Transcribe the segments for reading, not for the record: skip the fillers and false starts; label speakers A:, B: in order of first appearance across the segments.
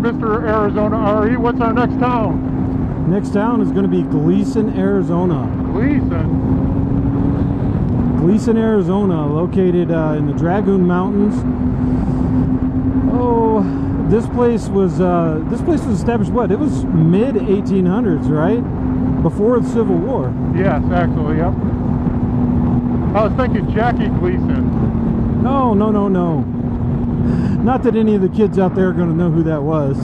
A: there, Mr. Arizona RE. What's our next town?
B: Next town is going to be Gleeson, Arizona. Gleeson, Arizona, located in the Dragoon Mountains. Oh, this place was established, what? It was mid 1800s, right? Before the Civil War.
A: Yes, actually, yep. I was thinking Jackie Gleeson.
B: No. Not that any of the kids out there are going to know who that was.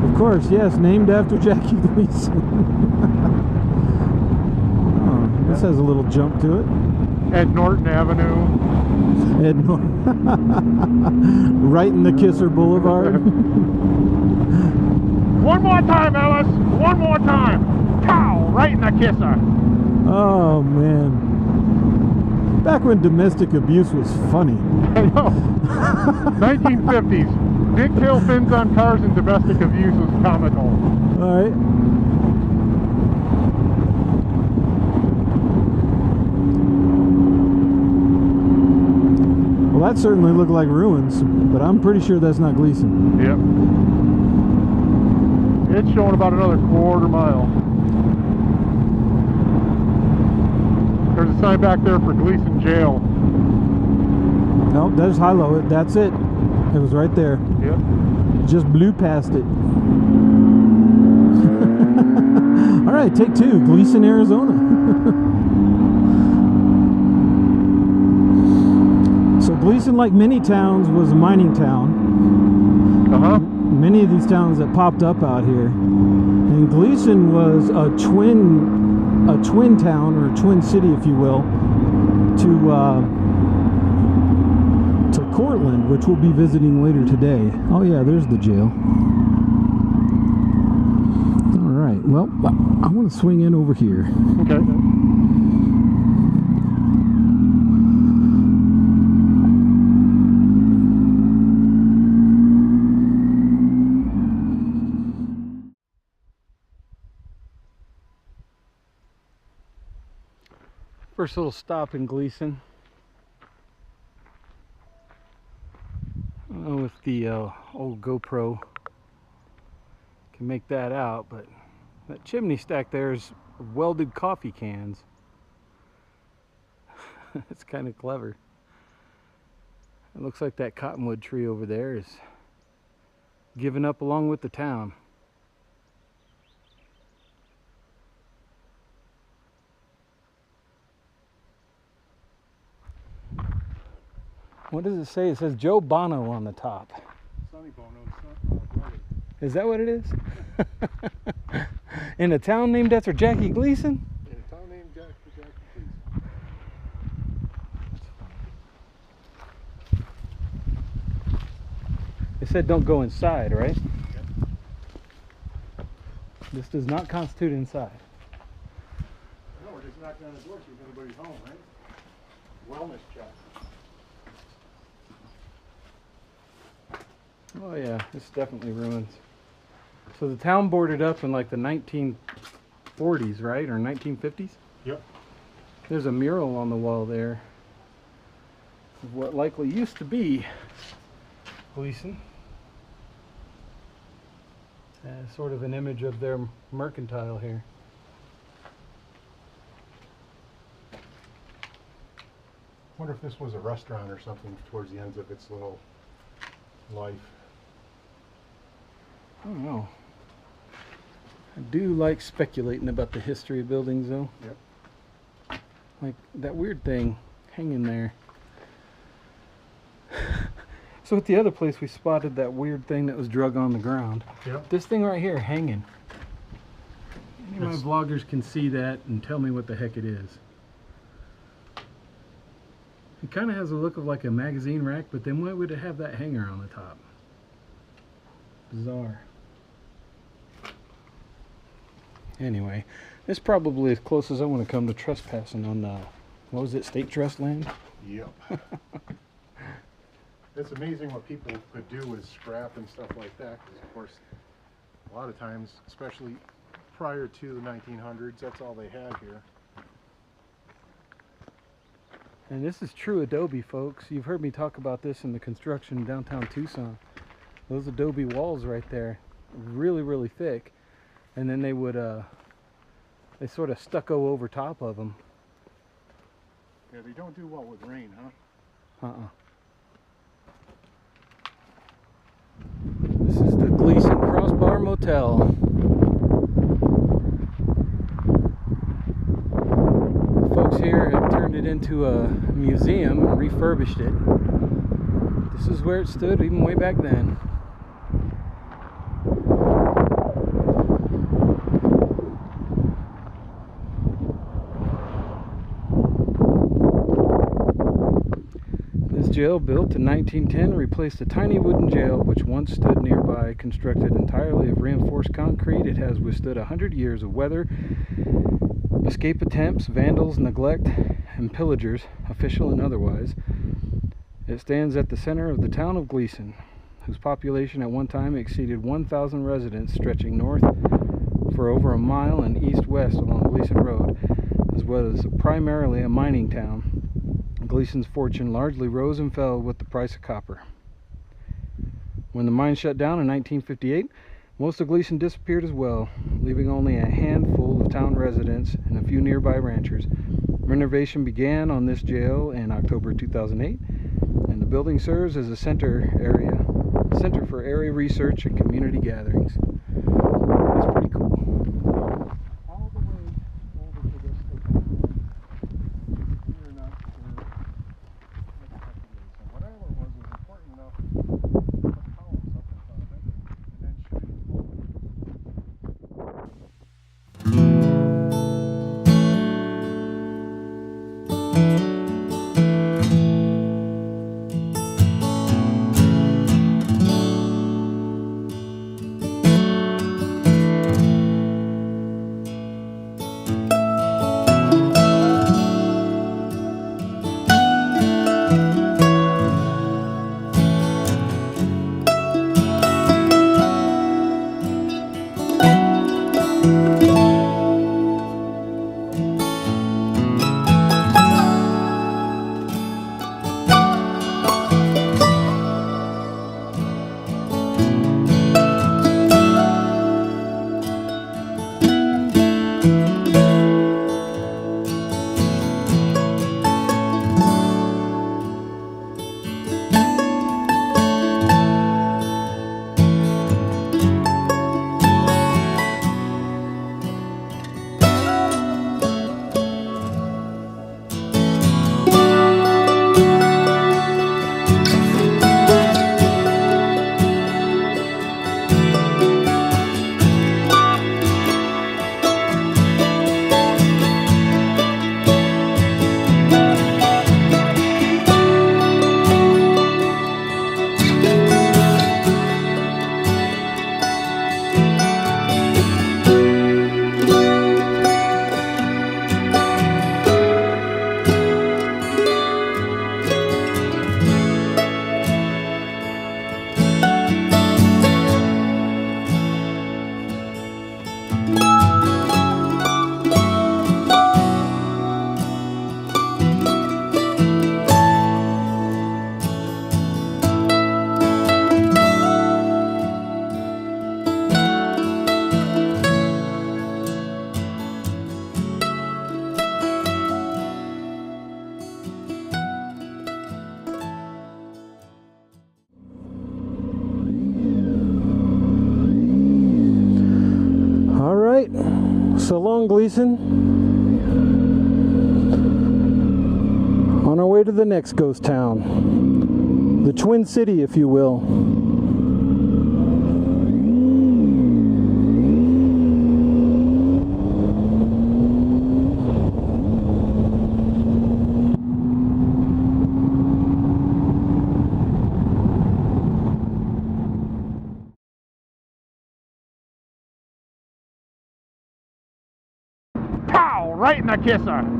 B: Of course, yes, named after Jackie Gleeson. Oh, this has a little jump to it.
A: At Norton Avenue.
B: Right in the Kisser Boulevard.
A: One more time, Ellis! One more time! Pow! Right in the kisser!
B: Oh, man. Back when domestic abuse was funny.
A: I know. 1950s. Big tail fins on cars and domestic abuse was comical.
B: Alright. Well, that certainly looked like ruins, but I'm pretty sure that's not Gleeson.
A: Yep. It's showing about another quarter mile. There's a sign back there for Gleeson Jail.
B: Nope, there's Hilo. That's it. It was right there.
A: Yep.
B: Just blew past it. All right, take two. Gleeson, Arizona. So Gleeson, like many towns, was a mining town. Many of these towns that popped up out here, and Gleeson was a twin town, or a twin city, if you will, to Cortland, which we'll be visiting later today. Oh yeah, there's the jail. All right, well, I want to swing in over here.
A: Okay.
B: First little stop in Gleeson. I don't know if the old GoPro can make that out, but that chimney stack there is welded coffee cans. It's kind of clever. It looks like that cottonwood tree over there is giving up along with the town. What does it say? It says Joe Bono on the top.
A: Sonny Bono's brother.
B: Is that what it is? In a town named after Jackie Gleeson?
A: In a town named Jackie Gleeson.
B: It said don't go inside, right?
A: Yep.
B: This does not constitute inside.
A: No, we're just knocking on the door to see if anybody's home, right? Wellness check.
B: Oh yeah, it's definitely ruins. So the town boarded up in like the 1940s, right? Or 1950s?
A: Yep.
B: There's a mural on the wall there of what likely used to be Gleeson. Sort of an image of their mercantile here.
A: I wonder if this was a restaurant or something towards the ends of its little life.
B: I don't know. I do like speculating about the history of buildings, though.
A: Yep.
B: Like that weird thing hanging there. So at the other place we spotted that weird thing that was drug on the ground.
A: Yep.
B: This thing right here hanging. Any of my vloggers can see that and tell me what the heck it is. It kind of has a look of like a magazine rack, but then why would it have that hanger on the top? Bizarre. Anyway, this is probably as close as I want to come to trespassing on, what was it, state trust land?
A: Yep. It's amazing what people could do with scrap and stuff like that, because of course, a lot of times, especially prior to the 1900s, that's all they had here.
B: And this is true adobe, folks. You've heard me talk about this in the construction in downtown Tucson. Those adobe walls right there, really, really thick. And then they would, they sort of stucco over top of them.
A: Yeah, they don't do well with rain, huh?
B: This is the Gleeson Crossbar Motel. The folks here have turned it into a museum and refurbished it. This is where it stood even way back then. Jail built in 1910 replaced a tiny wooden jail which once stood nearby. Constructed entirely of reinforced concrete, it has withstood 100 years of weather, escape attempts, vandals, neglect, and pillagers, official and otherwise. It stands at the center of the town of Gleeson, whose population at one time exceeded 1,000 residents, stretching north for over a mile and east-west along Gleeson Road, as well as primarily a mining town. Gleeson's fortune largely rose and fell with the price of copper. When the mine shut down in 1958, most of Gleeson disappeared as well, leaving only a handful of town residents and a few nearby ranchers. Renovation began on this jail in October 2008, and the building serves as a center for area research and community gatherings. That's pretty cool.
A: All the way over to this town. We are not sure. Whatever it was important enough to put columns up in front of it and then shoot it forward.
B: So long, Gleeson. On our way to the next ghost town. The Twin City, if you will.
A: Pow! Right in the kisser!